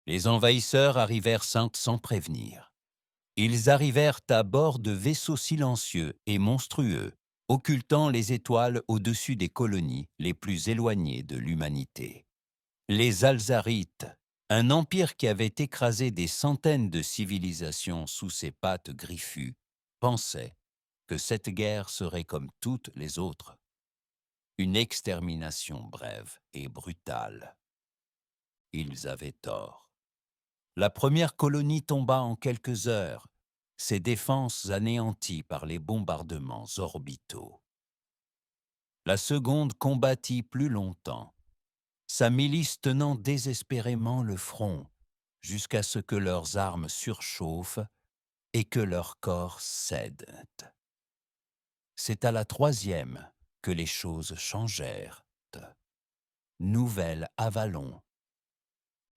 Les envahisseurs arrivèrent sans prévenir. Ils arrivèrent à bord de vaisseaux silencieux et monstrueux, occultant les étoiles au-dessus des colonies les plus éloignées de l'humanité. Les Alzarites, un empire qui avait écrasé des centaines de civilisations sous ses pattes griffues, pensaient que cette guerre serait comme toutes les autres, une extermination brève et brutale. Ils avaient tort. La première colonie tomba en quelques heures, ses défenses anéanties par les bombardements orbitaux. La seconde combattit plus longtemps, sa milice tenant désespérément le front, jusqu'à ce que leurs armes surchauffent et que leur corps cèdent. C'est à la troisième que les choses changèrent. Nouvelle Avalon.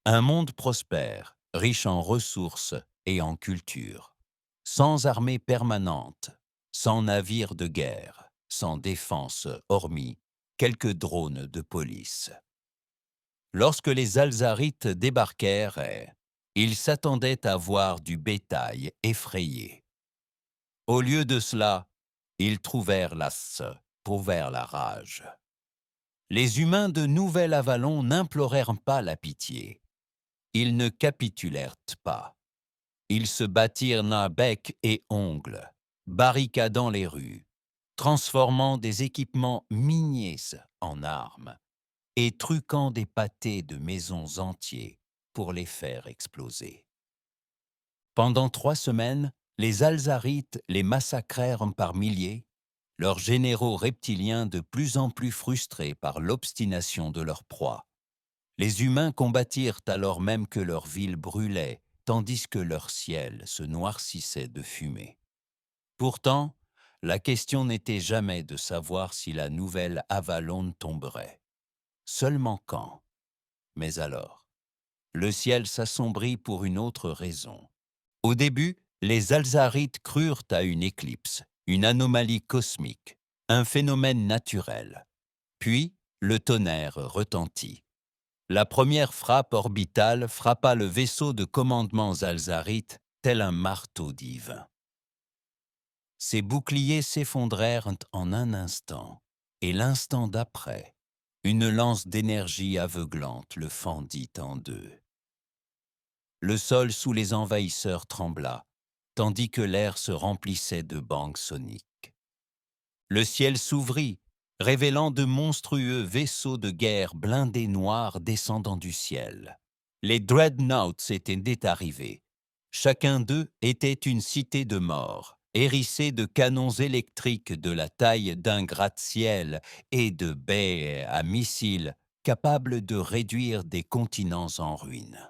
Un monde prospère, riche en ressources et en culture, sans armée permanente, sans navires de guerre, sans défense hormis quelques drones de police. Lorsque les Alzarites débarquèrent, ils s'attendaient à voir du bétail effrayé. Au lieu de cela, ils trouvèrent prouvèrent la rage. Les humains de Nouvelle-Avalon n'implorèrent pas la pitié. Ils ne capitulèrent pas. Ils se battirent à bec et ongles, barricadant les rues, transformant des équipements miniers en armes et truquant des pâtés de maisons entiers pour les faire exploser. Pendant 3 semaines, les Alzarites les massacrèrent par milliers, leurs généraux reptiliens de plus en plus frustrés par l'obstination de leur proie. Les humains combattirent alors même que leur ville brûlait, tandis que leur ciel se noircissait de fumée. Pourtant, la question n'était jamais de savoir si la nouvelle Avalon tomberait. Seulement quand. Mais alors, le ciel s'assombrit pour une autre raison. Au début, les Alzarites crurent à une éclipse, une anomalie cosmique, un phénomène naturel. Puis, le tonnerre retentit. La première frappe orbitale frappa le vaisseau de commandement alzarite tel un marteau divin. Ses boucliers s'effondrèrent en un instant, et l'instant d'après, une lance d'énergie aveuglante le fendit en deux. Le sol sous les envahisseurs trembla, tandis que l'air se remplissait de bangs soniques. Le ciel s'ouvrit, révélant de monstrueux vaisseaux de guerre blindés noirs descendant du ciel. Les dreadnoughts étaient arrivés. Chacun d'eux était une cité de mort, hérissée de canons électriques de la taille d'un gratte-ciel et de baies à missiles capables de réduire des continents en ruine.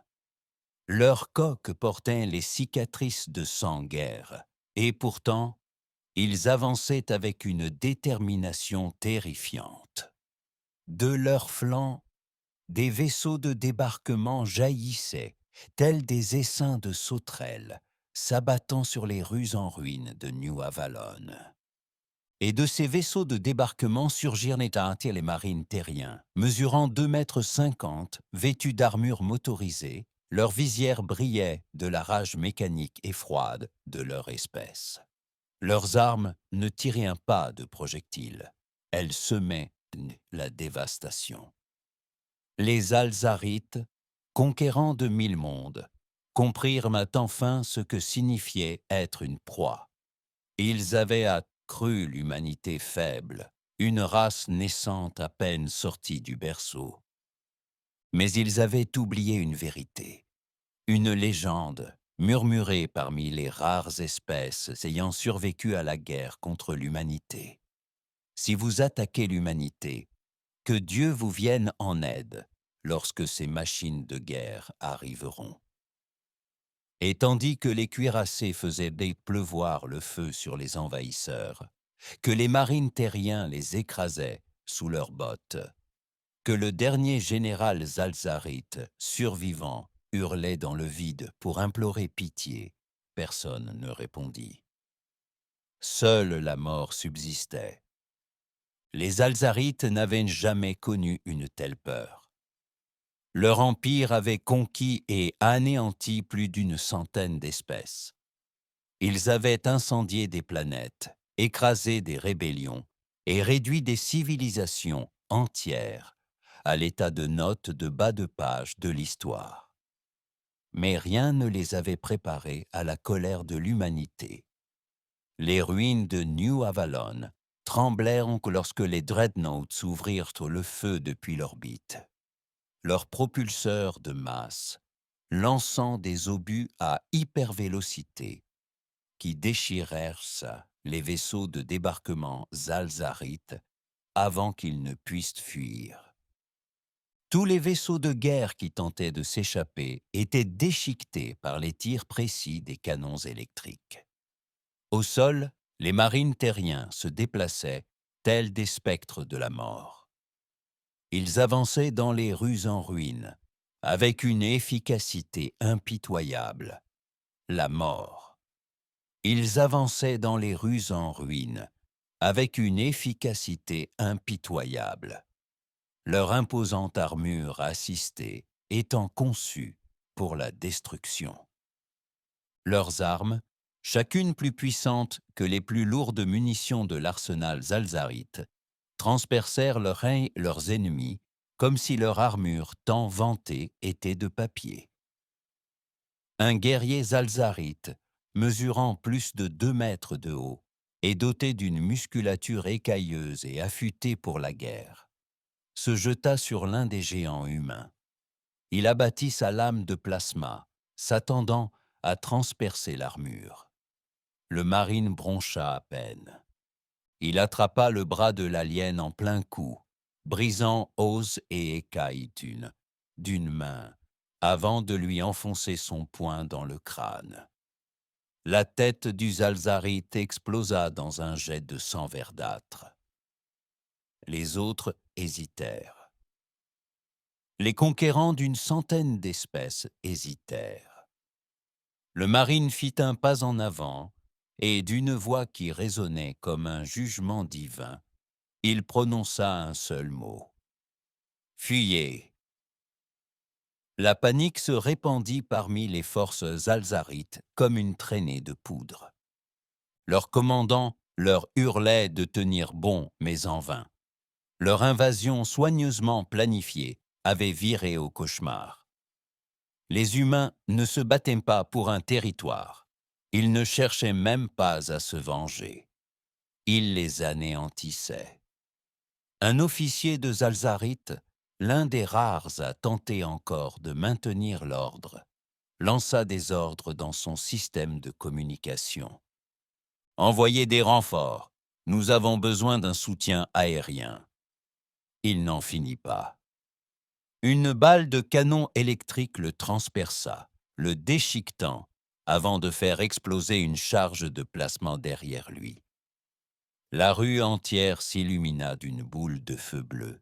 Leurs coques portaient les cicatrices de sang-guerre, et pourtant, ils avançaient avec une détermination terrifiante. De leurs flancs, des vaisseaux de débarquement jaillissaient, tels des essaims de sauterelles, s'abattant sur les rues en ruine de New Avalon. Et de ces vaisseaux de débarquement surgirent les marines terriens, mesurant 2,50 m, vêtus d'armures motorisées. Leurs visières brillaient de la rage mécanique et froide de leur espèce. Leurs armes ne tiraient pas de projectiles. Elles semaient la dévastation. Les Alzarites, conquérants de 1000 mondes, comprirent enfin ce que signifiait être une proie. Ils avaient accru l'humanité faible, une race naissante à peine sortie du berceau. Mais ils avaient oublié une vérité, une légende murmurée parmi les rares espèces ayant survécu à la guerre contre l'humanité. Si vous attaquez l'humanité, que Dieu vous vienne en aide lorsque ces machines de guerre arriveront. Et tandis que les cuirassés faisaient dépleuvoir le feu sur les envahisseurs, que les marines terriens les écrasaient sous leurs bottes, que le dernier général Zalzarite, survivant, hurlait dans le vide pour implorer pitié, personne ne répondit. Seule la mort subsistait. Les Alzarites n'avaient jamais connu une telle peur. Leur empire avait conquis et anéanti plus d'une centaine d'espèces. Ils avaient incendié des planètes, écrasé des rébellions et réduit des civilisations entières à l'état de notes de bas de page de l'histoire. Mais rien ne les avait préparés à la colère de l'humanité. Les ruines de New Avalon tremblèrent lorsque les dreadnoughts ouvrirent le feu depuis l'orbite. Leurs propulseurs de masse, lançant des obus à hypervélocité, qui déchirèrent les vaisseaux de débarquement zalzarites avant qu'ils ne puissent fuir. Tous les vaisseaux de guerre qui tentaient de s'échapper étaient déchiquetés par les tirs précis des canons électriques. Au sol, les marines terriens se déplaçaient tels des spectres de la mort. Ils avançaient dans les rues en ruine, avec une efficacité impitoyable. La mort. Ils avançaient dans les rues en ruine, avec une efficacité impitoyable. Leur imposante armure assistée étant conçue pour la destruction. Leurs armes, chacune plus puissante que les plus lourdes munitions de l'arsenal zalzarite, transpercèrent leurs ennemis comme si leur armure tant vantée était de papier. Un guerrier zalzarite, mesurant plus de 2 mètres de haut et doté d'une musculature écailleuse et affûtée pour la guerre, se jeta sur l'un des géants humains. Il abattit sa lame de plasma, s'attendant à transpercer l'armure. Le marine broncha à peine. Il attrapa le bras de l'alien en plein coup, brisant os et écailles d'une main, avant de lui enfoncer son poing dans le crâne. La tête du zalzarite explosa dans un jet de sang verdâtre. Les autres hésitèrent. Les conquérants d'une centaine d'espèces hésitèrent. Le marine fit un pas en avant, et d'une voix qui résonnait comme un jugement divin, il prononça un seul mot. « Fuyez !» La panique se répandit parmi les forces zalzarites comme une traînée de poudre. Leur commandant leur hurlait de tenir bon, mais en vain. Leur invasion soigneusement planifiée avait viré au cauchemar. Les humains ne se battaient pas pour un territoire. Ils ne cherchaient même pas à se venger. Ils les anéantissaient. Un officier de Zalzarite, l'un des rares à tenter encore de maintenir l'ordre, lança des ordres dans son système de communication. « Envoyez des renforts. Nous avons besoin d'un soutien aérien. » Il n'en finit pas. Une balle de canon électrique le transperça, le déchiquetant, avant de faire exploser une charge de plasma derrière lui. La rue entière s'illumina d'une boule de feu bleu.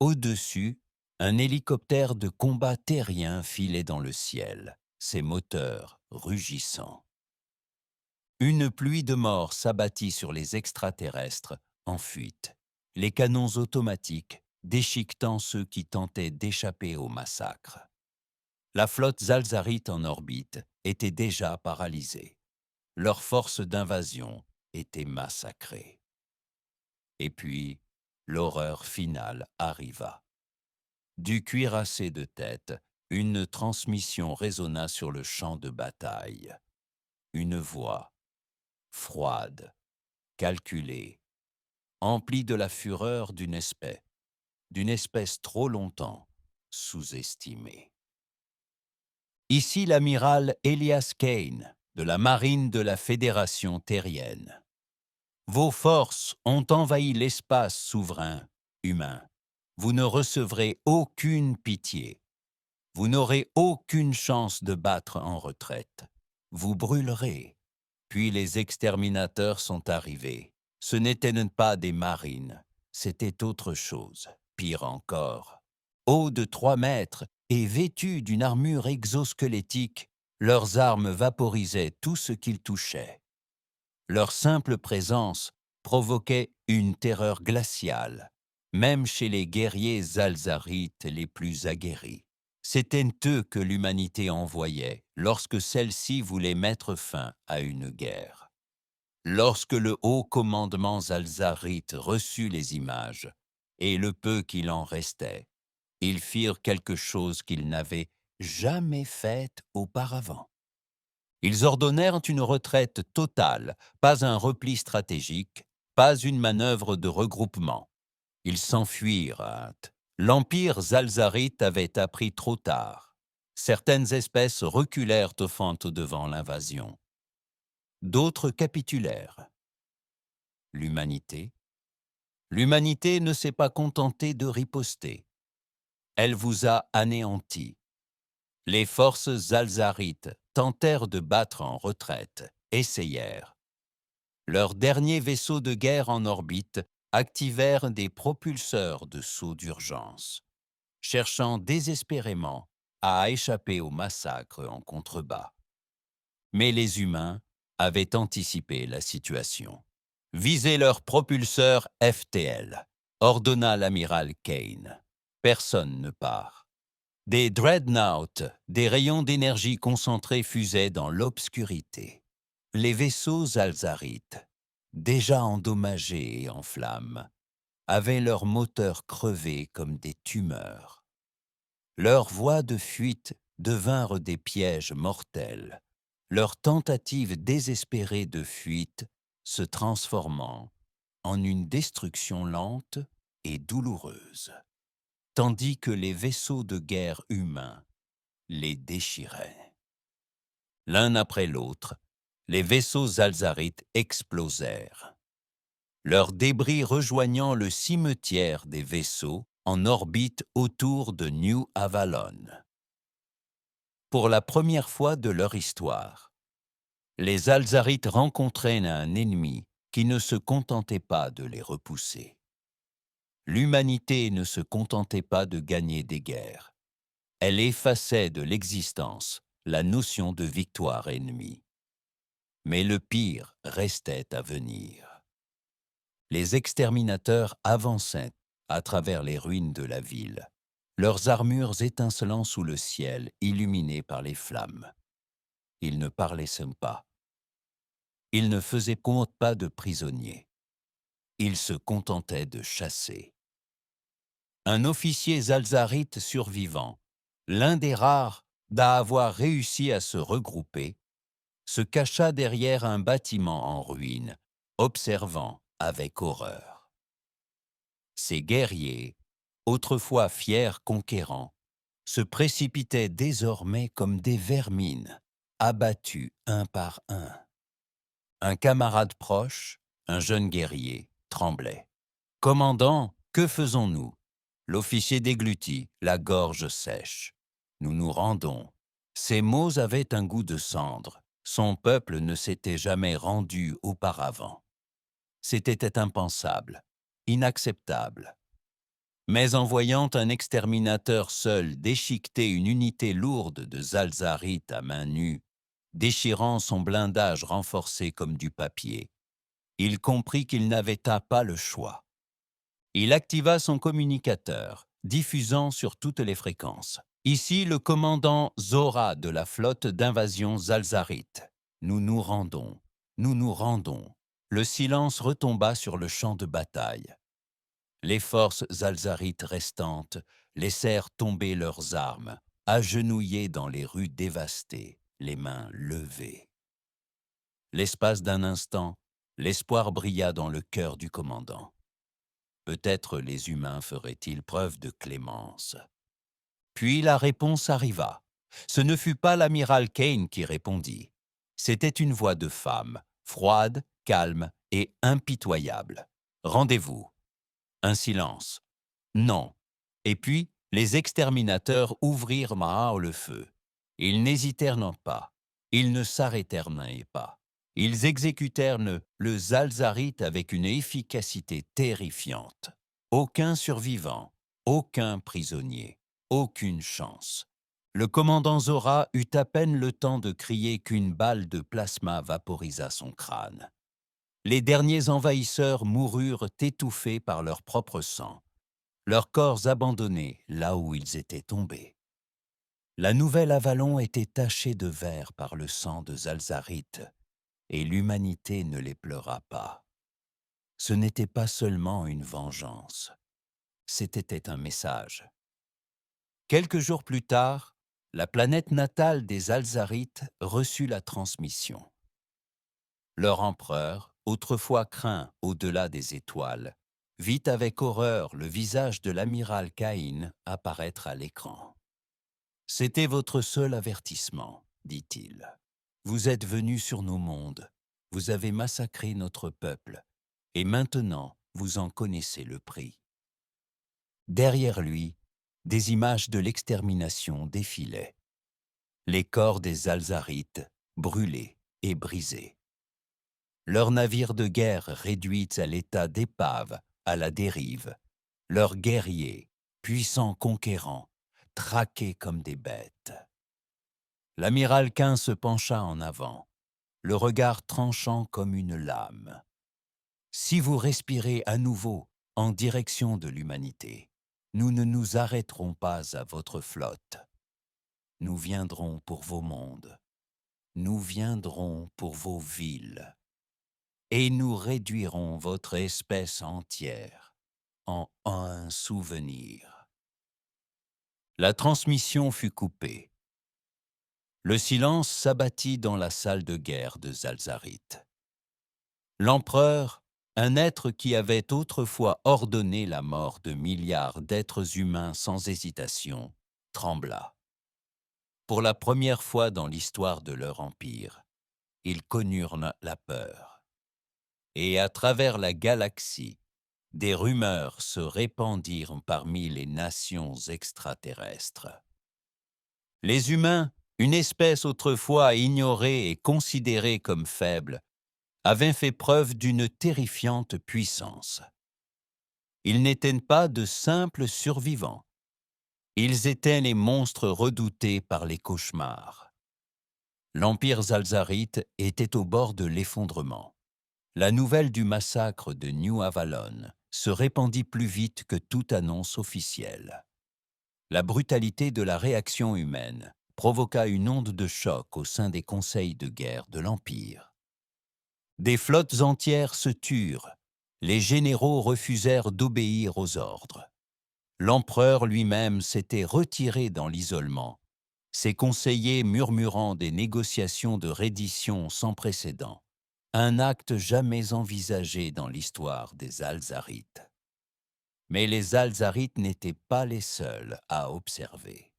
Au-dessus, un hélicoptère de combat terrien filait dans le ciel, ses moteurs rugissant. Une pluie de morts s'abattit sur les extraterrestres en fuite, les canons automatiques déchiquetant ceux qui tentaient d'échapper au massacre. La flotte zalzarite en orbite était déjà paralysée. Leurs forces d'invasion étaient massacrées. Et puis, l'horreur finale arriva. Du cuirassé de tête, une transmission résonna sur le champ de bataille. Une voix, froide, calculée, emplie de la fureur d'une espèce trop longtemps sous-estimée. Ici l'amiral Elias Kane, de la marine de la Fédération terrienne. Vos forces ont envahi l'espace souverain, humain. Vous ne recevrez aucune pitié. Vous n'aurez aucune chance de battre en retraite. Vous brûlerez. Puis les exterminateurs sont arrivés. Ce n'étaient pas des marines, c'était autre chose, pire encore. Hauts de 3 mètres et vêtus d'une armure exosquelettique, leurs armes vaporisaient tout ce qu'ils touchaient. Leur simple présence provoquait une terreur glaciale même chez les guerriers zalzarites les plus aguerris. C'étaient eux que l'humanité envoyait lorsque celle-ci voulait mettre fin à une guerre. Lorsque le haut commandement zalzarite reçut les images, et le peu qu'il en restait, ils firent quelque chose qu'ils n'avaient jamais fait auparavant. Ils ordonnèrent une retraite totale, pas un repli stratégique, pas une manœuvre de regroupement. Ils s'enfuirent à hâte. L'empire zalzarite avait appris trop tard. Certaines espèces reculèrent aux fentes devant l'invasion. D'autres capitulèrent. L'humanité L'humanité ne s'est pas contentée de riposter. Elle vous a anéantis. Les forces zalzarites tentèrent de battre en retraite, essayèrent. Leurs derniers vaisseaux de guerre en orbite activèrent des propulseurs de saut d'urgence, cherchant désespérément à échapper au massacre en contrebas. Mais les humains avaient anticipé la situation. Visez leurs propulseurs FTL, ordonna l'amiral Kane. Personne ne part. Des dreadnoughts, des rayons d'énergie concentrés fusaient dans l'obscurité. Les vaisseaux zalzarites, déjà endommagés et en flammes, avaient leurs moteurs crevés comme des tumeurs. Leurs voies de fuite devinrent des pièges mortels, leurs tentatives désespérées de fuite se transformant en une destruction lente et douloureuse, tandis que les vaisseaux de guerre humains les déchiraient. L'un après l'autre, les vaisseaux zalzarites explosèrent, leurs débris rejoignant le cimetière des vaisseaux en orbite autour de New Avalon. Pour la première fois de leur histoire, les Zalzarites rencontraient un ennemi qui ne se contentait pas de les repousser. L'humanité ne se contentait pas de gagner des guerres. Elle effaçait de l'existence la notion de victoire ennemie. Mais le pire restait à venir. Les exterminateurs avançaient à travers les ruines de la ville, leurs armures étincelant sous le ciel illuminé par les flammes. Ils ne parlaient pas. Ils ne faisaient compte pas de prisonniers. Ils se contentaient de chasser. Un officier zalzarite survivant, l'un des rares à avoir réussi à se regrouper, se cacha derrière un bâtiment en ruine, observant avec horreur. Ces guerriers, autrefois fiers conquérants, se précipitaient désormais comme des vermines, abattus un par un. Un camarade proche, un jeune guerrier, tremblait. « Commandant, que faisons-nous » L'officier déglutit, la gorge sèche. « Nous nous rendons. » Ces mots avaient un goût de cendre. Son peuple ne s'était jamais rendu auparavant. C'était impensable, inacceptable. Mais en voyant un exterminateur seul déchiqueter une unité lourde de Zalzarites à main nue, déchirant son blindage renforcé comme du papier, il comprit qu'il n'avait pas le choix. Il activa son communicateur, diffusant sur toutes les fréquences. Ici le commandant Zora de la flotte d'invasion Zalzarite. Nous nous rendons, nous nous rendons. Le silence retomba sur le champ de bataille. Les forces zalzarites restantes laissèrent tomber leurs armes, agenouillées dans les rues dévastées, les mains levées. L'espace d'un instant, l'espoir brilla dans le cœur du commandant. Peut-être les humains feraient-ils preuve de clémence. Puis la réponse arriva. Ce ne fut pas l'amiral Kane qui répondit. C'était une voix de femme, froide, calme et impitoyable. « Rendez-vous. » Un silence. « Non. » Et puis, les exterminateurs ouvrirent le feu. Ils n'hésitèrent pas. Ils ne s'arrêtèrent pas. Ils exécutèrent le Zalzarite avec une efficacité terrifiante. Aucun survivant, aucun prisonnier, aucune chance. Le commandant Zora eut à peine le temps de crier qu'une balle de plasma vaporisa son crâne. Les derniers envahisseurs moururent étouffés par leur propre sang, leurs corps abandonnés là où ils étaient tombés. La nouvelle Avalon était tachée de vert par le sang de Zalzarith, et l'humanité ne les pleura pas. Ce n'était pas seulement une vengeance, c'était un message. Quelques jours plus tard, la planète natale des Zalzarites reçut la transmission. Leur empereur, autrefois craint au-delà des étoiles, vit avec horreur le visage de l'amiral Caïn apparaître à l'écran. « C'était votre seul avertissement, dit-il. Vous êtes venus sur nos mondes, vous avez massacré notre peuple, et maintenant vous en connaissez le prix. » Derrière lui, des images de l'extermination défilaient. Les corps des Zalzarites brûlés et brisés. Leurs navires de guerre réduits à l'état d'épave, à la dérive. Leurs guerriers, puissants conquérants, traqués comme des bêtes. L'amiral Cain se pencha en avant, le regard tranchant comme une lame. « Si vous respirez à nouveau en direction de l'humanité, nous ne nous arrêterons pas à votre flotte. Nous viendrons pour vos mondes. Nous viendrons pour vos villes. Et nous réduirons votre espèce entière en un souvenir. » La transmission fut coupée. Le silence s'abattit dans la salle de guerre de Zalzarith. L'empereur, un être qui avait autrefois ordonné la mort de milliards d'êtres humains sans hésitation, trembla. Pour la première fois dans l'histoire de leur empire, ils connurent la peur. Et à travers la galaxie, des rumeurs se répandirent parmi les nations extraterrestres. Les humains, une espèce autrefois ignorée et considérée comme faible, avaient fait preuve d'une terrifiante puissance. Ils n'étaient pas de simples survivants. Ils étaient les monstres redoutés par les cauchemars. L'Empire Zalzarite était au bord de l'effondrement. La nouvelle du massacre de New Avalon se répandit plus vite que toute annonce officielle. La brutalité de la réaction humaine provoqua une onde de choc au sein des conseils de guerre de l'Empire. Des flottes entières se turent, les généraux refusèrent d'obéir aux ordres. L'empereur lui-même s'était retiré dans l'isolement, ses conseillers murmurant des négociations de reddition sans précédent. Un acte jamais envisagé dans l'histoire des Zalzarites. Mais les Zalzarites n'étaient pas les seuls à observer.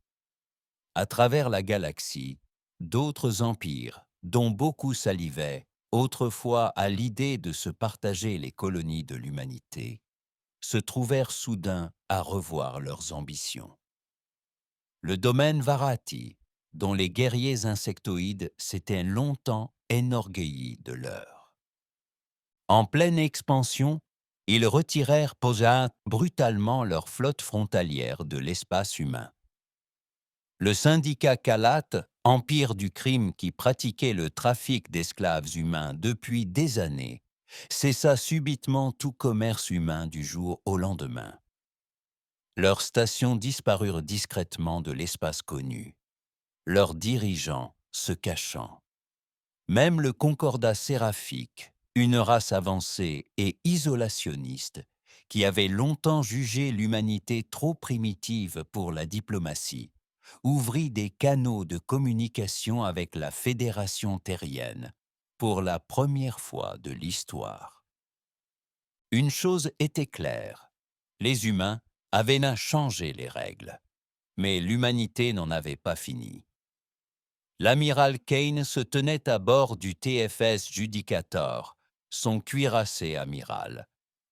À travers la galaxie, d'autres empires, dont beaucoup salivaient, autrefois à l'idée de se partager les colonies de l'humanité, se trouvèrent soudain à revoir leurs ambitions. Le domaine Varati, dont les guerriers insectoïdes s'étaient longtemps enorgueillis de leur. En pleine expansion, ils retirèrent brutalement leur flotte frontalière de l'espace humain. Le syndicat Kalat, empire du crime qui pratiquait le trafic d'esclaves humains depuis des années, cessa subitement tout commerce humain du jour au lendemain. Leurs stations disparurent discrètement de l'espace connu, leurs dirigeants se cachant. Même le Concordat séraphique, une race avancée et isolationniste, qui avait longtemps jugé l'humanité trop primitive pour la diplomatie, ouvrit des canaux de communication avec la Fédération terrienne pour la première fois de l'histoire. Une chose était claire, les humains avaient changé les règles, mais l'humanité n'en avait pas fini. L'amiral Cain se tenait à bord du TFS Judicator, son cuirassé amiral,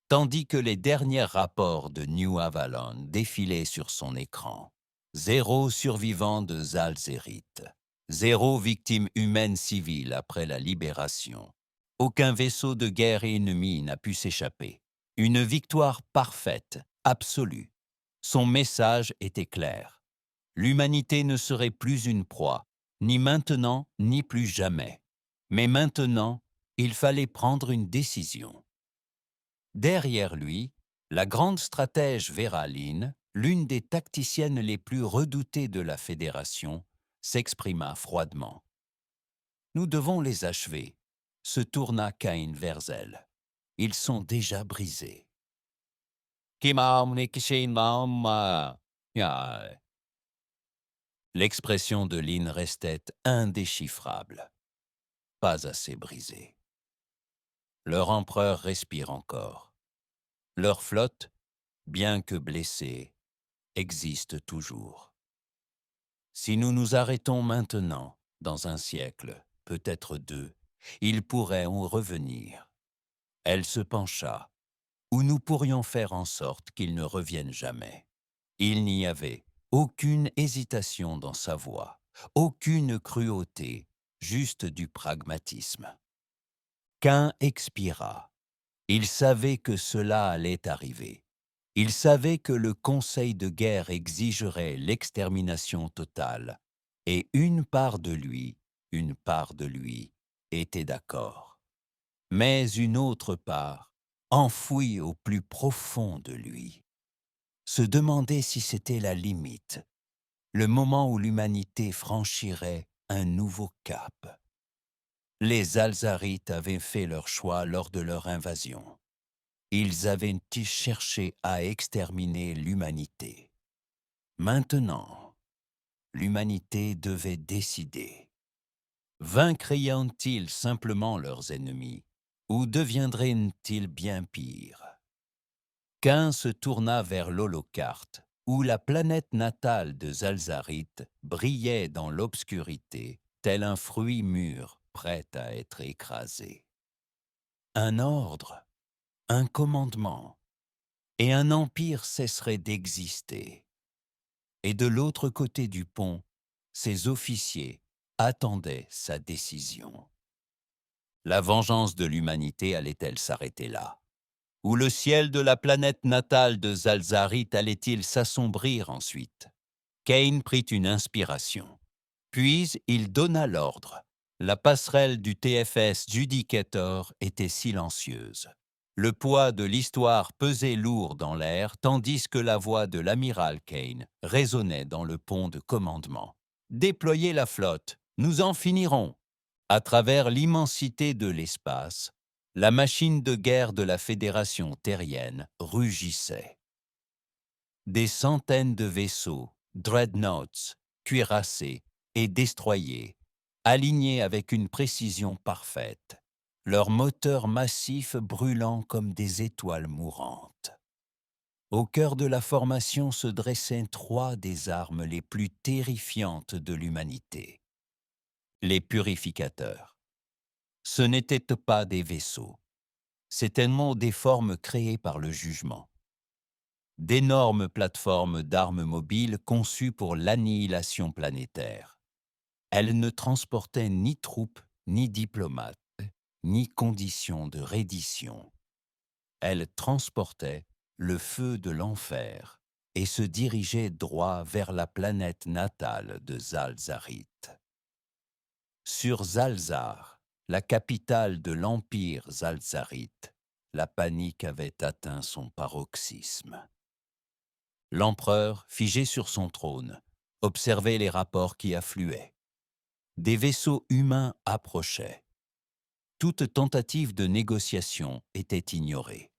tandis que les derniers rapports de New Avalon défilaient sur son écran. 0 survivant de Zalzarith, 0 victime humaine civile après la libération. Aucun vaisseau de guerre ennemi n'a pu s'échapper. Une victoire parfaite, absolue. Son message était clair. L'humanité ne serait plus une proie, ni maintenant, ni plus jamais. Mais maintenant, il fallait prendre une décision. Derrière lui, La grande stratège Vera Lynn, l'une des tacticiennes les plus redoutées de la Fédération, s'exprima froidement. Nous devons les achever, se tourna Cain vers elle. Ils sont déjà brisés. L'expression de Lynn restait indéchiffrable. Pas assez brisés. Leur empereur respire encore. Leur flotte, bien que blessée, existe toujours. Si nous nous arrêtons maintenant, dans un siècle, peut-être deux, ils pourraient en revenir. Elle se pencha, ou nous pourrions faire en sorte qu'ils ne reviennent jamais. Il n'y avait aucune hésitation dans sa voix, aucune cruauté, juste du pragmatisme. Cain expira. Il savait que cela allait arriver. Il savait que le conseil de guerre exigerait l'extermination totale, et une part de lui, était d'accord. Mais une autre part, enfouie au plus profond de lui, se demandait si c'était la limite, le moment où l'humanité franchirait un nouveau cap. Les Alzarites avaient fait leur choix lors de leur invasion. Ils avaient cherché à exterminer l'humanité. Maintenant, l'humanité devait décider. Vaincraient-ils simplement leurs ennemis ou deviendraient-ils bien pires? Cain se tourna vers l'Holocarte, où la planète natale de Zalzarite brillait dans l'obscurité, tel un fruit mûr prêt à être écrasé. Un ordre, un commandement, et un empire cesserait d'exister. Et de l'autre côté du pont, ses officiers attendaient sa décision. La vengeance de l'humanité allait-elle s'arrêter là? Ou le ciel de la planète natale de Zalzarite allait-il s'assombrir ensuite? Cain prit une inspiration. Puis il donna l'ordre. La passerelle du TFS Judicator était silencieuse. Le poids de l'histoire pesait lourd dans l'air, tandis que la voix de l'amiral Cain résonnait dans le pont de commandement. « Déployez la flotte, nous en finirons !» À travers l'immensité de l'espace, la machine de guerre de la Fédération terrienne rugissait. Des centaines de vaisseaux, dreadnoughts, cuirassés et destroyers, alignés avec une précision parfaite, leurs moteurs massifs brûlant comme des étoiles mourantes. Au cœur de la formation se dressaient trois des armes les plus terrifiantes de l'humanité. Les purificateurs. Ce n'étaient pas des vaisseaux. C'étaient des formes créées par le jugement. D'énormes plateformes d'armes mobiles conçues pour l'annihilation planétaire. Elles ne transportaient ni troupes, ni diplomates, ni conditions de reddition. Elles transportaient le feu de l'enfer et se dirigeaient droit vers la planète natale de Zalzarite. Sur Zalzar, la capitale de l'empire Zalzarite, la panique avait atteint son paroxysme. L'empereur, figé sur son trône, observait les rapports qui affluaient. Des vaisseaux humains approchaient. Toute tentative de négociation était ignorée.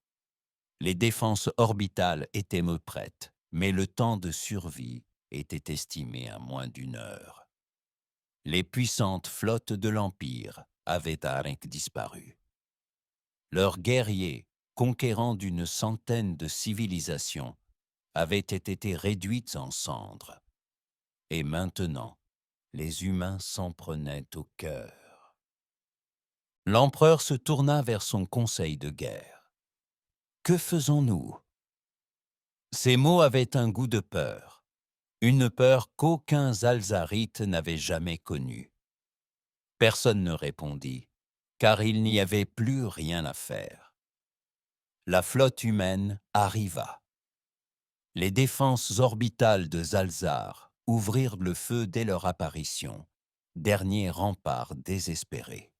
Les défenses orbitales étaient prêtes, mais le temps de survie était estimé à moins d'une heure. Les puissantes flottes de l'Empire avaient disparu. Leurs guerriers, conquérants d'une centaine de civilisations, avaient été réduits en cendres. Et maintenant, les humains s'en prenaient au cœur. L'empereur se tourna vers son conseil de guerre. « Que faisons-nous » Ces mots avaient un goût de peur, une peur qu'aucun Zalzarite n'avait jamais connue. Personne ne répondit, car il n'y avait plus rien à faire. La flotte humaine arriva. Les défenses orbitales de Zalzar ouvrirent le feu dès leur apparition, dernier rempart désespéré.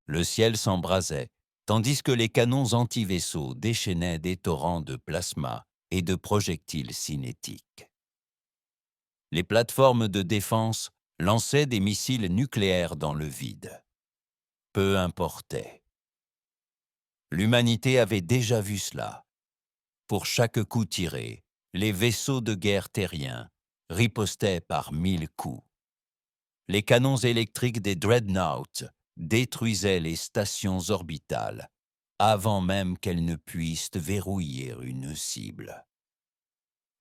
Le ciel s'embrasait tandis que les canons anti-vaisseaux déchaînaient des torrents de plasma et de projectiles cinétiques. Les plateformes de défense lançaient des missiles nucléaires dans le vide. Peu importait. L'humanité avait déjà vu cela. Pour chaque coup tiré, les vaisseaux de guerre terriens ripostaient par 1000 coups. Les canons électriques des dreadnoughts détruisaient les stations orbitales avant même qu'elles ne puissent verrouiller une cible.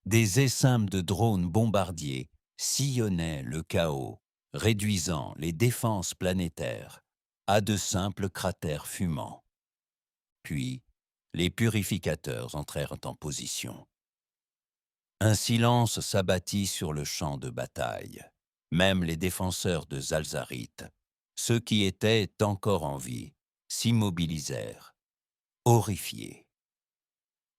Des essaims de drones bombardiers sillonnaient le chaos, réduisant les défenses planétaires à de simples cratères fumants. Puis, les purificateurs entrèrent en position. Un silence s'abattit sur le champ de bataille. Même les défenseurs de Zalzarit, ceux qui étaient encore en vie, s'immobilisèrent, horrifiés.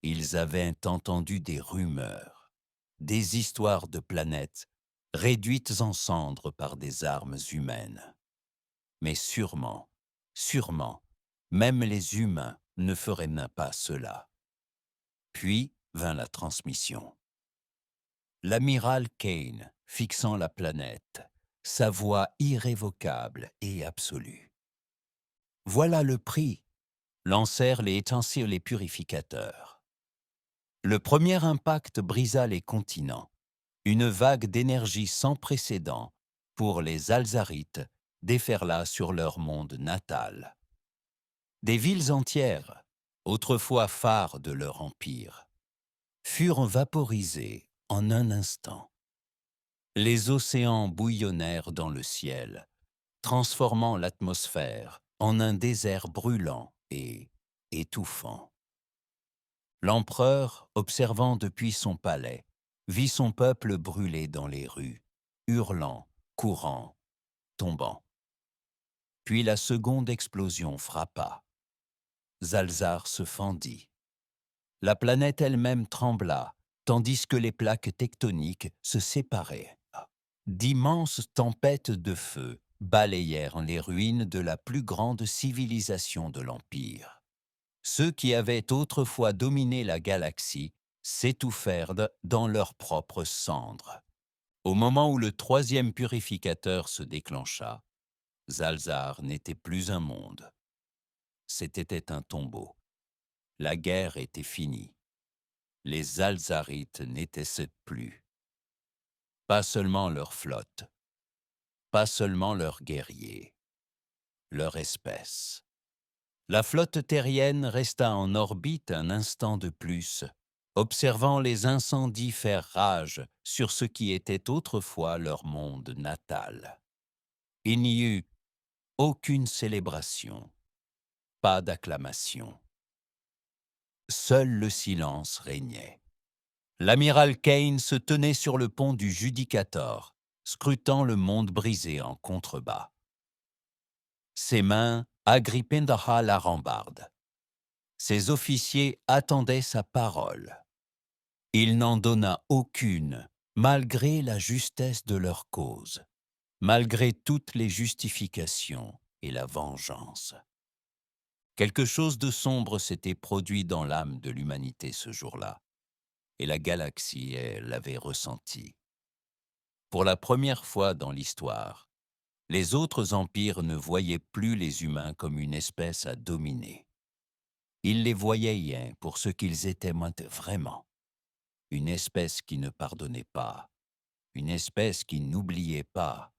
Ils avaient entendu des rumeurs, des histoires de planètes réduites en cendres par des armes humaines. Mais sûrement, même les humains ne feraient même pas cela. Puis vint la transmission. L'amiral Kane, fixant la planète, sa voix irrévocable et absolue. « Voilà le prix », lancèrent les étincelles les purificateurs. Le premier impact brisa les continents, une vague d'énergie sans précédent pour les Alzarites déferla sur leur monde natal. Des villes entières, autrefois phares de leur empire, furent vaporisées en un instant. Les océans bouillonnèrent dans le ciel, transformant l'atmosphère en un désert brûlant et étouffant. L'empereur, observant depuis son palais, vit son peuple brûler dans les rues, hurlant, courant, tombant. Puis la seconde explosion frappa. Zalzar se fendit. La planète elle-même trembla, tandis que les plaques tectoniques se séparaient. D'immenses tempêtes de feu balayèrent les ruines de la plus grande civilisation de l'Empire. Ceux qui avaient autrefois dominé la galaxie s'étouffèrent dans leurs propres cendres. Au moment où le troisième purificateur se déclencha, Zalzar n'était plus un monde. C'était un tombeau. La guerre était finie. Les Zalzarites n'étaient plus. Pas seulement leur flotte, pas seulement leurs guerriers, leur espèce. La flotte terrienne resta en orbite un instant de plus, observant les incendies faire rage sur ce qui était autrefois leur monde natal. Il n'y eut aucune célébration, pas d'acclamation. Seul le silence régnait. L'amiral Kane se tenait sur le pont du Judicator, scrutant le monde brisé en contrebas. Ses mains agrippaient la rambarde. Ses officiers attendaient sa parole. Il n'en donna aucune, malgré la justesse de leur cause, malgré toutes les justifications et la vengeance. Quelque chose de sombre s'était produit dans l'âme de l'humanité ce jour-là, et la galaxie, elle, l'avait ressenti. Pour la première fois dans l'histoire, les autres empires ne voyaient plus les humains comme une espèce à dominer. Ils les voyaient pour ce qu'ils étaient vraiment. Une espèce qui ne pardonnait pas, une espèce qui n'oubliait pas,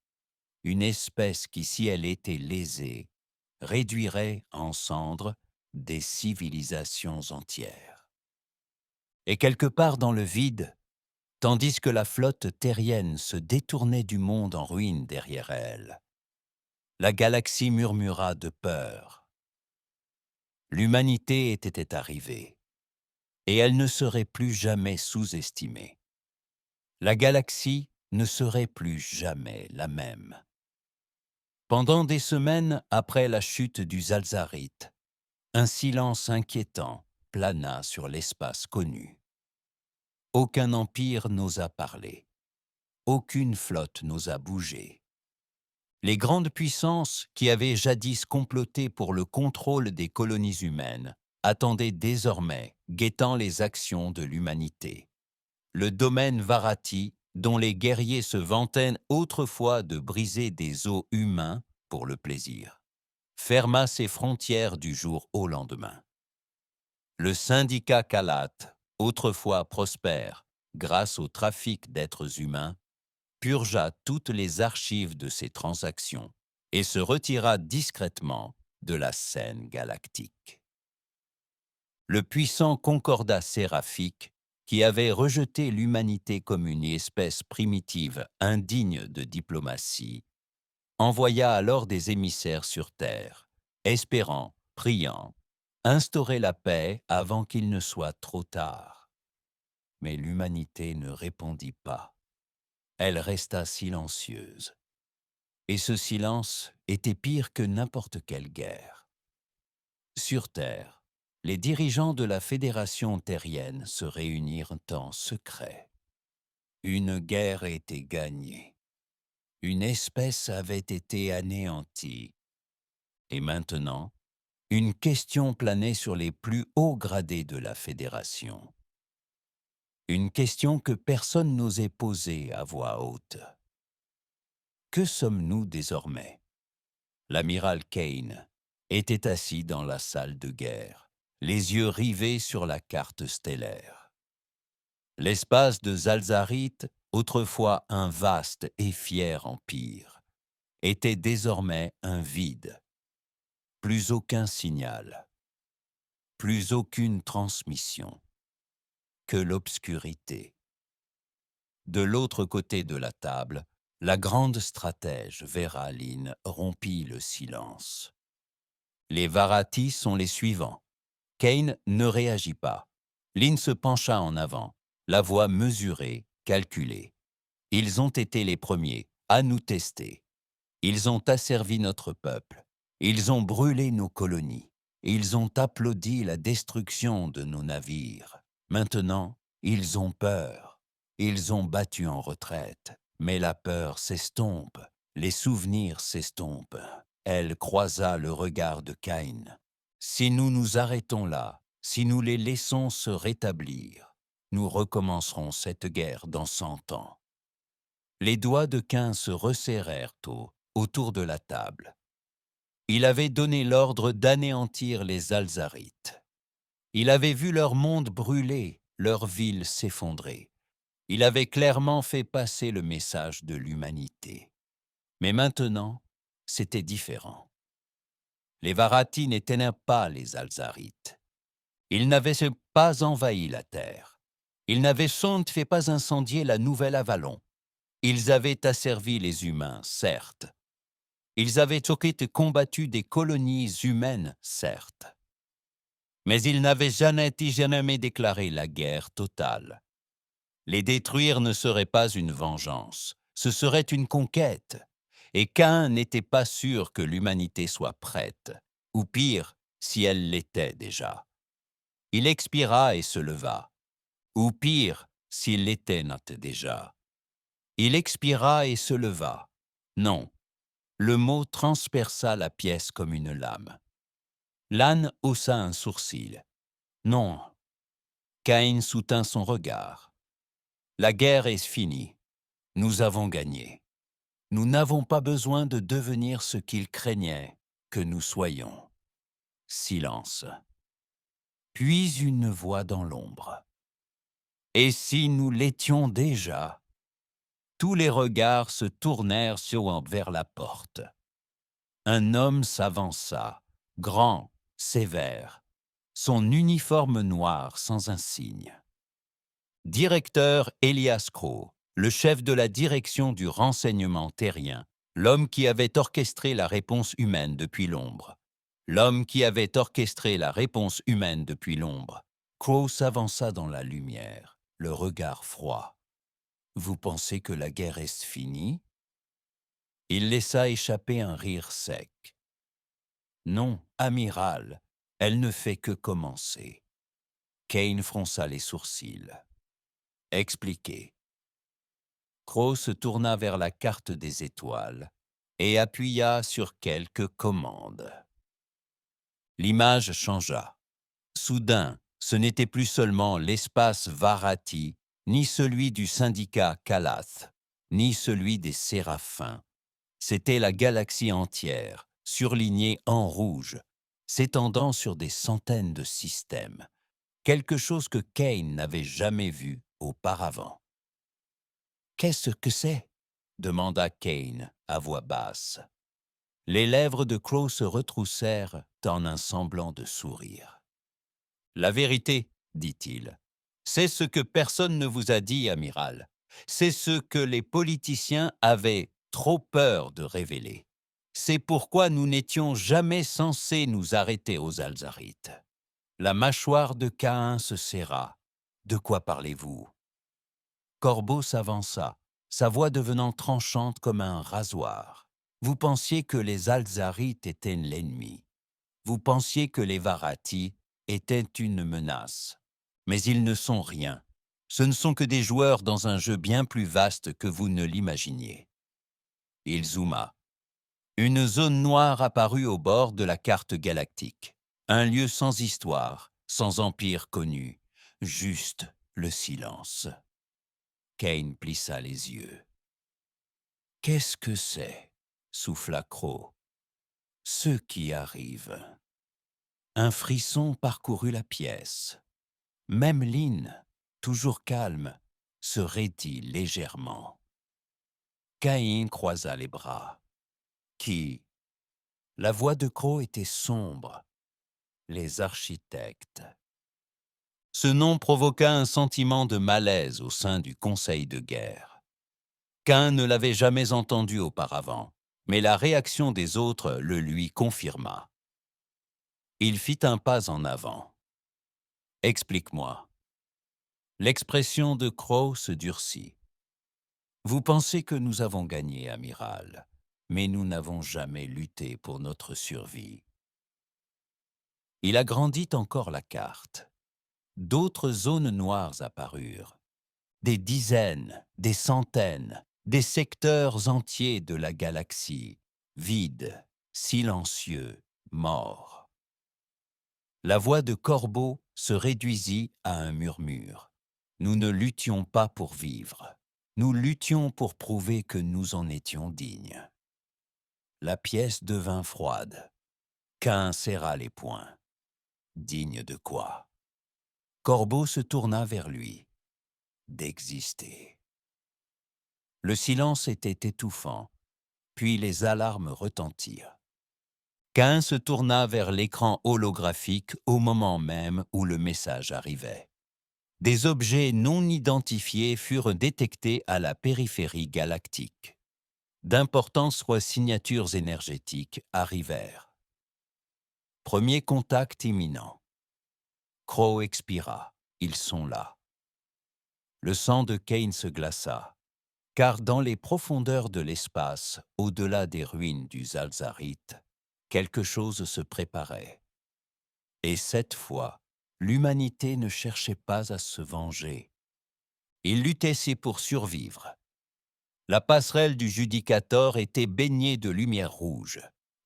une espèce qui, si elle était lésée, réduirait en cendres des civilisations entières. Et quelque part dans le vide, tandis que la flotte terrienne se détournait du monde en ruine derrière elle, la galaxie murmura de peur. L'humanité était arrivée, et elle ne serait plus jamais sous-estimée. La galaxie ne serait plus jamais la même. Pendant des semaines après la chute du Zalzarite, un silence inquiétant plana sur l'espace connu. Aucun empire n'osa parler. Aucune flotte n'osa bouger. Les grandes puissances qui avaient jadis comploté pour le contrôle des colonies humaines attendaient désormais, guettant les actions de l'humanité. Le domaine Varati, dont les guerriers se vantaient autrefois de briser des os humains pour le plaisir, ferma ses frontières du jour au lendemain. Le syndicat Kalat, autrefois prospère grâce au trafic d'êtres humains, purgea toutes les archives de ces transactions et se retira discrètement de la scène galactique. Le puissant concordat séraphique, qui avait rejeté l'humanité comme une espèce primitive indigne de diplomatie, envoya alors des émissaires sur Terre, espérant, priant, instaurer la paix avant qu'il ne soit trop tard. Mais l'humanité ne répondit pas. Elle resta silencieuse. Et ce silence était pire que n'importe quelle guerre. Sur Terre, les dirigeants de la Fédération terrienne se réunirent en secret. Une guerre était gagnée. Une espèce avait été anéantie. Et maintenant, une question planait sur les plus hauts gradés de la Fédération. Une question que personne n'osait poser à voix haute. Que sommes-nous désormais? L'amiral Kane était assis dans la salle de guerre, les yeux rivés sur la carte stellaire. L'espace de Zalzarite, autrefois un vaste et fier empire, était désormais un vide. Plus aucun signal, plus aucune transmission, que l'obscurité. De l'autre côté de la table, la grande stratège Vera Lynn rompit le silence. Les Varati sont les suivants. Kane ne réagit pas. Lynn se pencha en avant, la voix mesurée, calculée. Ils ont été les premiers à nous tester. Ils ont asservi notre peuple. Ils ont brûlé nos colonies. Ils ont applaudi la destruction de nos navires. Maintenant, ils ont peur. Ils ont battu en retraite. Mais la peur s'estompe. Les souvenirs s'estompent. Elle croisa le regard de Caïn. Si nous nous arrêtons là, si nous les laissons se rétablir, nous recommencerons cette guerre dans 100 ans. Les doigts de Caïn se resserrèrent autour de la table. Il avait donné l'ordre d'anéantir les Alzarites. Il avait vu leur monde brûler, leur ville s'effondrer. Il avait clairement fait passer le message de l'humanité. Mais maintenant, c'était différent. Les Varati n'éteignaient pas les Alzarites. Ils n'avaient pas envahi la terre. Ils n'avaient fait pas incendier la nouvelle Avalon. Ils avaient asservi les humains, certes. Ils avaient combattu des colonies humaines, certes. Mais ils n'avaient jamais déclaré la guerre totale. Les détruire ne serait pas une vengeance, ce serait une conquête. Et Caïn n'était pas sûr que l'humanité soit prête, ou pire, si elle l'était déjà. Il expira et se leva, ou pire, s'il l'était déjà. Il expira et se leva. Non, le mot transperça la pièce comme une lame. L'âne haussa un sourcil. Non. Caïn soutint son regard. La guerre est finie. Nous avons gagné. Nous n'avons pas besoin de devenir ce qu'il craignait que nous soyons. Silence. Puis une voix dans l'ombre. Et si nous l'étions déjà? Tous les regards se tournèrent vers la porte. Un homme s'avança, grand, sévère, son uniforme noir sans un signe. Directeur Elias Crow, le chef de la direction du renseignement terrien, l'homme qui avait orchestré la réponse humaine depuis l'ombre. L'homme qui avait orchestré la réponse humaine depuis l'ombre. Crow s'avança dans la lumière, le regard froid. « Vous pensez que la guerre est finie ?» Il laissa échapper un rire sec. « Non, amiral, elle ne fait que commencer. » Kane fronça les sourcils. « Expliquez. » Crow se tourna vers la carte des étoiles, et appuya sur quelques commandes. L'image changea. Soudain, ce n'était plus seulement l'espace Varati, ni celui du syndicat Kalath, ni celui des Séraphins. C'était la galaxie entière, surlignée en rouge, s'étendant sur des centaines de systèmes, quelque chose que Kane n'avait jamais vu auparavant. « Qu'est-ce que c'est » demanda Kane à voix basse. Les lèvres de Crow se retroussèrent en un semblant de sourire. « La vérité, dit-il, c'est ce que personne ne vous a dit, amiral. C'est ce que les politiciens avaient trop peur de révéler. C'est pourquoi nous n'étions jamais censés nous arrêter aux Alzarites. » La mâchoire de Caïn se serra. « De quoi parlez-vous » Corbeau s'avança, sa voix devenant tranchante comme un rasoir. « Vous pensiez que les Alzarites étaient l'ennemi. Vous pensiez que les Varati étaient une menace. Mais ils ne sont rien. Ce ne sont que des joueurs dans un jeu bien plus vaste que vous ne l'imaginiez. » Il zooma. Une zone noire apparut au bord de la carte galactique. Un lieu sans histoire, sans empire connu, juste le silence. Kane plissa les yeux. « Qu'est-ce que c'est » souffla Crow. « Ce qui arrive. » Un frisson parcourut la pièce. Même Lynn, toujours calme, se raidit légèrement. Caïn croisa les bras. « Qui » La voix de Crow était sombre. « Les architectes. » Ce nom provoqua un sentiment de malaise au sein du conseil de guerre. Cain ne l'avait jamais entendu auparavant, mais la réaction des autres le lui confirma. Il fit un pas en avant. « Explique-moi. » L'expression de Crow se durcit. « Vous pensez que nous avons gagné, amiral, mais nous n'avons jamais lutté pour notre survie. » Il agrandit encore la carte. D'autres zones noires apparurent. Des dizaines, des centaines, des secteurs entiers de la galaxie, vides, silencieux, morts. La voix de Corbeau se réduisit à un murmure. Nous ne luttions pas pour vivre. Nous luttions pour prouver que nous en étions dignes. La pièce devint froide. Cain serra les poings. Digne de quoi? Corbeau se tourna vers lui. D'exister. Le silence était étouffant, puis les alarmes retentirent. Cain se tourna vers l'écran holographique au moment même où le message arrivait. Des objets non identifiés furent détectés à la périphérie galactique. D'importantes signatures énergétiques arrivèrent. Premier contact imminent. Crow expira. Ils sont là. Le sang de Kane se glaça, car dans les profondeurs de l'espace, au-delà des ruines du Zalzarite, quelque chose se préparait. Et cette fois, l'humanité ne cherchait pas à se venger. Il luttait pour survivre. La passerelle du Judicator était baignée de lumière rouge.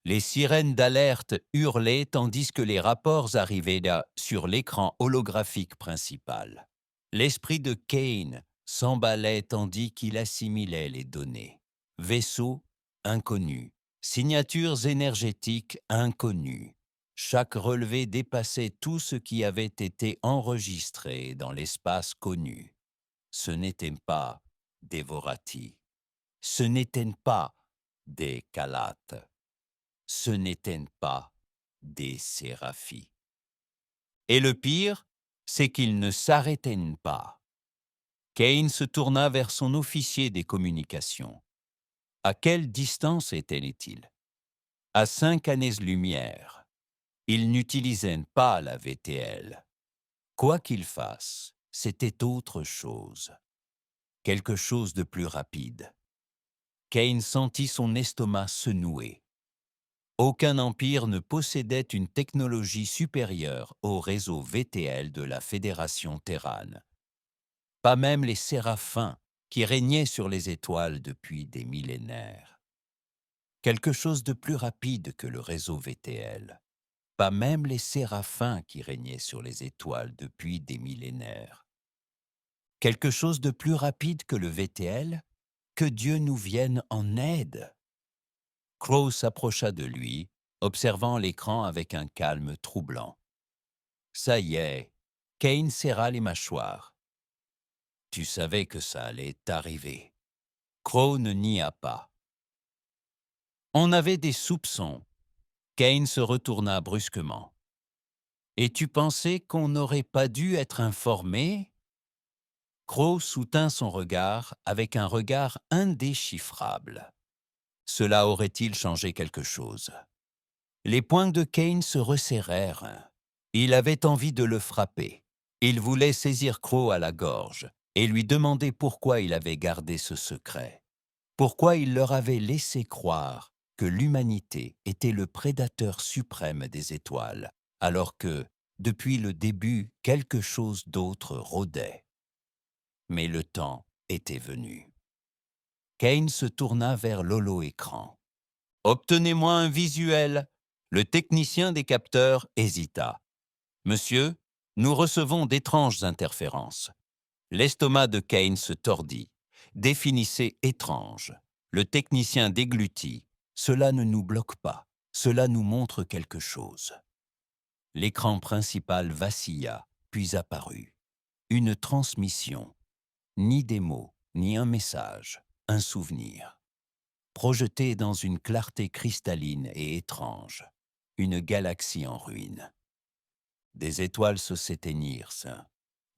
Les sirènes d'alerte hurlaient tandis que les rapports arrivaient là sur l'écran holographique principal. L'esprit de Kane s'emballait tandis qu'il assimilait les données. Vaisseaux inconnus, signatures énergétiques inconnues. Chaque relevé dépassait tout ce qui avait été enregistré dans l'espace connu. Ce n'étaient pas des Vorati. Ce n'étaient pas des Kalath. Ce n'étaient pas des Séraphis. Et le pire, c'est qu'ils ne s'arrêtaient pas. Kane se tourna vers son officier des communications. À quelle distance était-il? À 5 années-lumière. Il n'utilisait pas la VTL. Quoi qu'il fasse, c'était autre chose. Quelque chose de plus rapide. Kane sentit son estomac se nouer. Aucun empire ne possédait une technologie supérieure au réseau VTL de la Fédération Terrane. Pas même les Séraphins, qui régnaient sur les étoiles depuis des millénaires. quelque chose de plus rapide que le réseau VTL. Pas même les séraphins qui régnaient sur les étoiles depuis des millénaires. Quelque chose de plus rapide que le VTL, que Dieu nous vienne en aide. Crow s'approcha de lui, observant l'écran avec un calme troublant. Ça y est, Kane serra les mâchoires. Tu savais que ça allait t'arriver. Crow ne nia pas. On avait des soupçons. Kane se retourna brusquement. Et tu pensais qu'on n'aurait pas dû être informé? Crow soutint son regard avec un regard indéchiffrable. Cela aurait-il changé quelque chose? Les poings de Kane se resserrèrent. Il avait envie de le frapper. Il voulait saisir Crow à la gorge et lui demander pourquoi il avait gardé ce secret. Pourquoi il leur avait laissé croire que l'humanité était le prédateur suprême des étoiles, alors que, depuis le début, quelque chose d'autre rôdait. Mais le temps était venu. Kane se tourna vers l'holo-écran. « Obtenez-moi un visuel !» Le technicien des capteurs hésita. « Monsieur, nous recevons d'étranges interférences. » L'estomac de Kane se tordit. « Définissez étrange. » Le technicien déglutit. « Cela ne nous bloque pas. Cela nous montre quelque chose. » L'écran principal vacilla, puis apparut. Une transmission. Ni des mots, ni un message, un souvenir. Projeté dans une clarté cristalline et étrange. Une galaxie en ruine. Des étoiles s'éteignirent,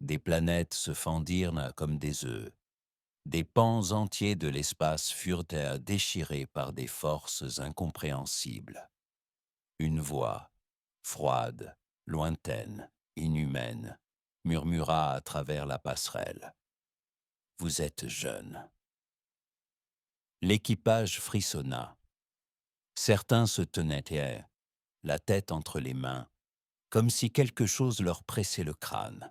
des planètes se fendirent comme des œufs. Des pans entiers de l'espace furent déchirés par des forces incompréhensibles. Une voix, froide, lointaine, inhumaine, murmura à travers la passerelle. « Vous êtes jeune. » L'équipage frissonna. Certains se tenaient, la tête entre les mains, comme si quelque chose leur pressait le crâne.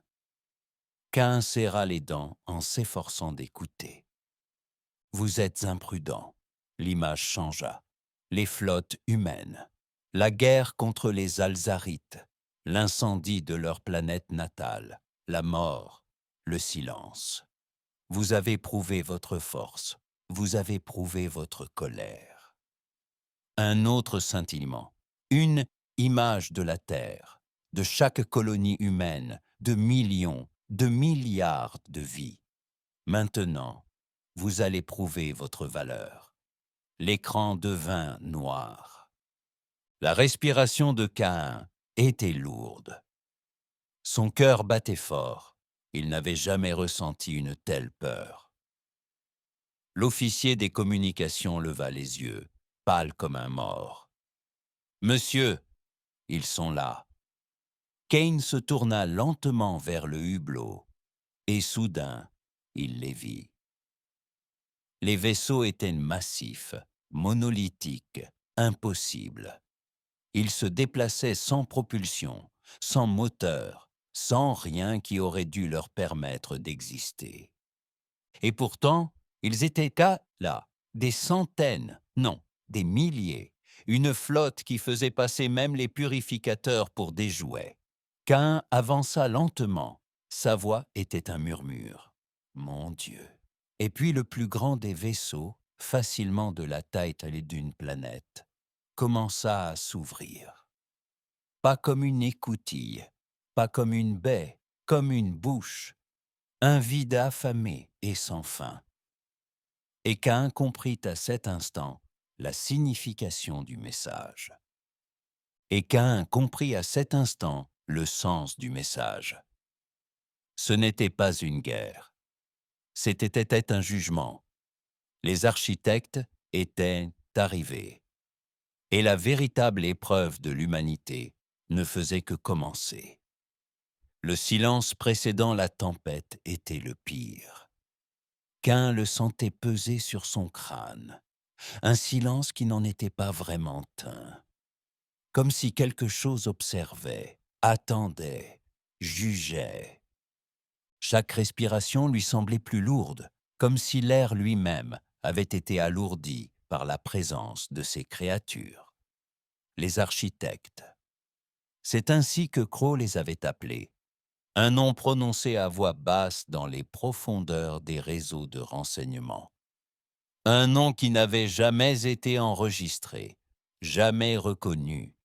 Qu'un serra les dents en s'efforçant d'écouter. « Vous êtes imprudents. » L'image changea. Les flottes humaines, la guerre contre les Alzarites, l'incendie de leur planète natale, la mort, le silence. Vous avez prouvé votre force, vous avez prouvé votre colère. Un autre scintillement, une image de la Terre, de chaque colonie humaine, de millions, de milliards de vies. Maintenant, vous allez prouver votre valeur. L'écran devint noir. La respiration de Caïn était lourde. Son cœur battait fort. Il n'avait jamais ressenti une telle peur. L'officier des communications leva les yeux, pâle comme un mort. « Monsieur, ils sont là. » Kane se tourna lentement vers le hublot, et soudain, il les vit. Les vaisseaux étaient massifs, monolithiques, impossibles. Ils se déplaçaient sans propulsion, sans moteur, sans rien qui aurait dû leur permettre d'exister. Et pourtant, ils étaient là, des centaines, non, des milliers, une flotte qui faisait passer même les purificateurs pour des jouets. Caïn avança lentement, sa voix était un murmure. « Mon Dieu !» Et puis le plus grand des vaisseaux, facilement de la taille d'une planète, commença à s'ouvrir. Pas comme une écoutille, pas comme une baie, comme une bouche, un vide affamé et sans fin. Et Caïn comprit à cet instant la signification du message. Et Caïn comprit à cet instant le sens du message. Ce n'était pas une guerre. C'était un jugement. Les architectes étaient arrivés. Et la véritable épreuve de l'humanité ne faisait que commencer. Le silence précédant la tempête était le pire. Caïn le sentait peser sur son crâne, un silence qui n'en était pas vraiment un. Comme si quelque chose observait, attendait, jugeait. Chaque respiration lui semblait plus lourde, comme si l'air lui-même avait été alourdi, par la présence de ces créatures, les architectes. C'est ainsi que Crow les avait appelés, un nom prononcé à voix basse dans les profondeurs des réseaux de renseignement. Un nom qui n'avait jamais été enregistré, jamais reconnu,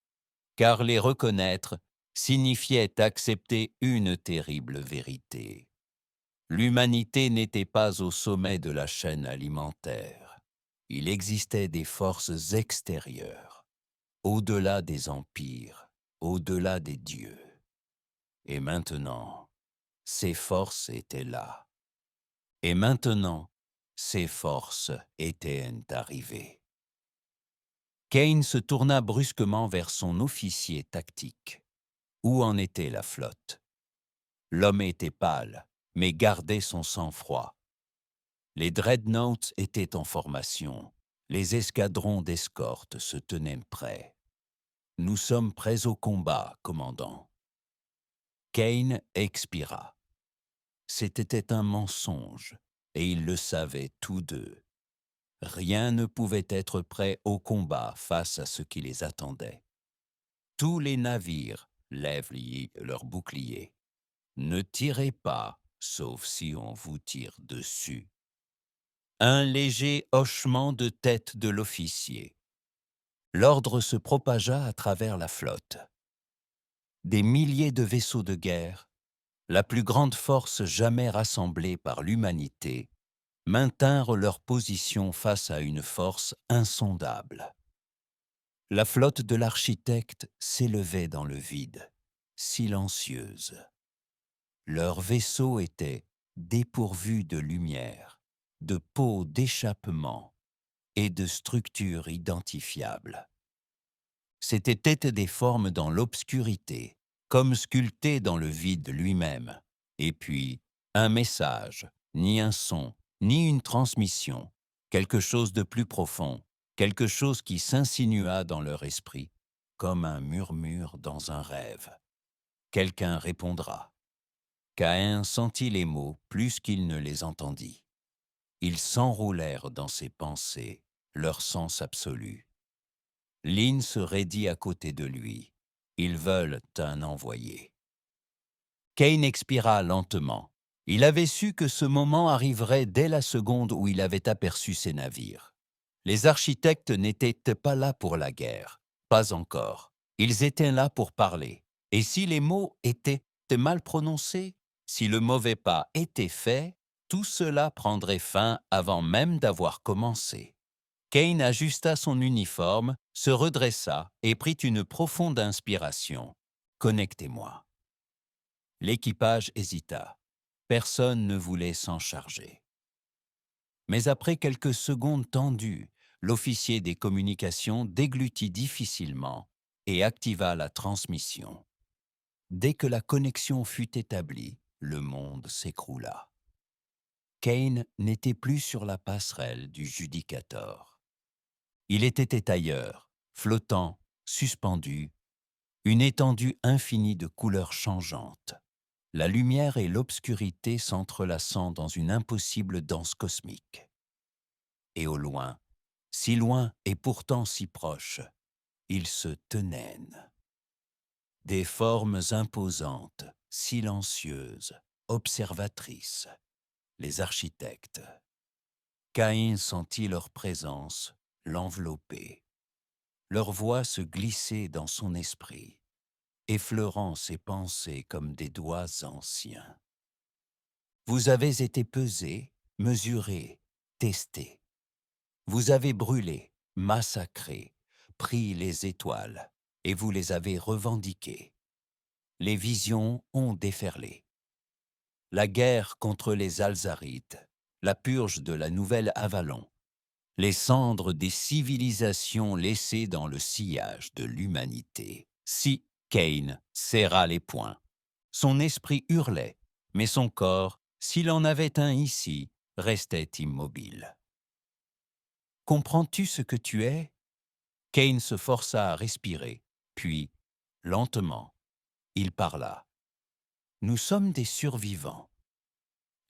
car les reconnaître signifiait accepter une terrible vérité. L'humanité n'était pas au sommet de la chaîne alimentaire. Il existait des forces extérieures, au-delà des empires, au-delà des dieux. Et maintenant, ces forces étaient là. Et maintenant, ces forces étaient arrivées. Kane se tourna brusquement vers son officier tactique. Où en était la flotte? L'homme était pâle, mais gardait son sang-froid. Les dreadnoughts étaient en formation. Les escadrons d'escorte se tenaient prêts. Nous sommes prêts au combat, commandant. Kane expira. C'était un mensonge, et ils le savaient tous deux. Rien ne pouvait être prêt au combat face à ce qui les attendait. Tous les navires lèvent leurs boucliers. Ne tirez pas, sauf si on vous tire dessus. Un léger hochement de tête de l'officier. L'ordre se propagea à travers la flotte. Des milliers de vaisseaux de guerre, la plus grande force jamais rassemblée par l'humanité, maintinrent leur position face à une force insondable. La flotte de l'architecte s'élevait dans le vide, silencieuse. Leurs vaisseaux étaient dépourvus de lumière, de pots d'échappement et de structures identifiables. C'étaient des formes dans l'obscurité, comme sculptées dans le vide lui-même, et puis un message, ni un son, ni une transmission, quelque chose de plus profond, quelque chose qui s'insinua dans leur esprit, comme un murmure dans un rêve. Quelqu'un répondra. Caïn sentit les mots plus qu'il ne les entendit. Ils s'enroulèrent dans ses pensées, leur sens absolu. Lynn se raidit à côté de lui. Ils veulent un envoyé. Kane expira lentement. Il avait su que ce moment arriverait dès la seconde où il avait aperçu ces navires. Les architectes n'étaient pas là pour la guerre, pas encore. Ils étaient là pour parler. Et si les mots étaient mal prononcés, si le mauvais pas était fait, tout cela prendrait fin avant même d'avoir commencé. Kane ajusta son uniforme, se redressa et prit une profonde inspiration. « Connectez-moi ». L'équipage hésita. Personne ne voulait s'en charger. Mais après quelques secondes tendues, l'officier des communications déglutit difficilement et activa la transmission. Dès que la connexion fut établie, le monde s'écroula. Kane n'était plus sur la passerelle du Judicator. Il était ailleurs, flottant, suspendu, une étendue infinie de couleurs changeantes. La lumière et l'obscurité s'entrelaçant dans une impossible danse cosmique. Et au loin, si loin et pourtant si proche, ils se tenaient. Des formes imposantes, silencieuses, observatrices, les architectes. Caïn sentit leur présence l'envelopper. Leur voix se glissait dans son esprit, effleurant ses pensées comme des doigts anciens. Vous avez été pesés, mesurés, testés. Vous avez brûlé, massacré, pris les étoiles, et vous les avez revendiquées. Les visions ont déferlé. La guerre contre les Alzarites, la purge de la nouvelle Avalon, les cendres des civilisations laissées dans le sillage de l'humanité. Si Kane serra les poings, son esprit hurlait, mais son corps, s'il en avait un ici, restait immobile. Comprends-tu ce que tu es? Kane se força à respirer, puis, lentement, il parla. Nous sommes des survivants.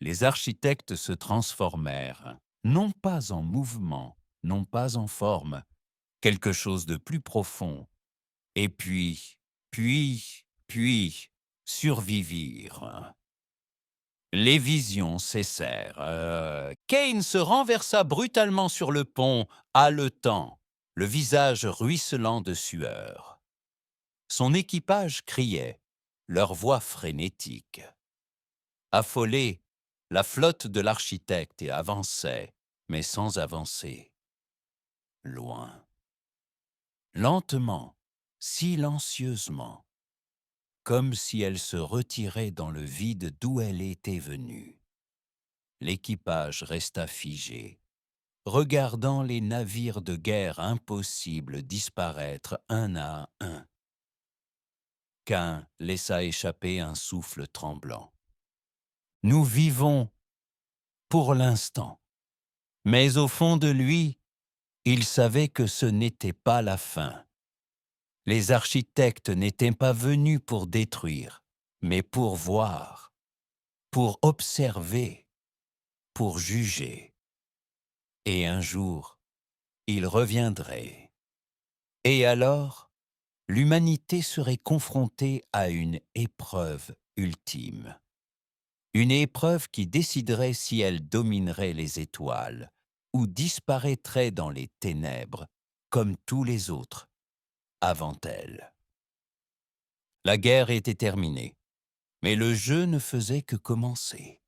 Les architectes se transformèrent, non pas en mouvement, non pas en forme, quelque chose de plus profond, et puis, survivre. Les visions cessèrent. Kane se renversa brutalement sur le pont, haletant, le visage ruisselant de sueur. Son équipage criait, leur voix frénétique. Affolée, la flotte de l'architecte avançait, mais sans avancer. Loin. Lentement, silencieusement, comme si elle se retirait dans le vide d'où elle était venue. L'équipage resta figé, regardant les navires de guerre impossibles disparaître un à un. Qu'un laissa échapper un souffle tremblant. Nous vivons pour l'instant. Mais au fond de lui, il savait que ce n'était pas la fin. Les architectes n'étaient pas venus pour détruire, mais pour voir, pour observer, pour juger. Et un jour, ils reviendraient. Et alors, l'humanité serait confrontée à une épreuve ultime. Une épreuve qui déciderait si elle dominerait les étoiles ou disparaîtrait dans les ténèbres comme tous les autres avant elle. La guerre était terminée, mais le jeu ne faisait que commencer.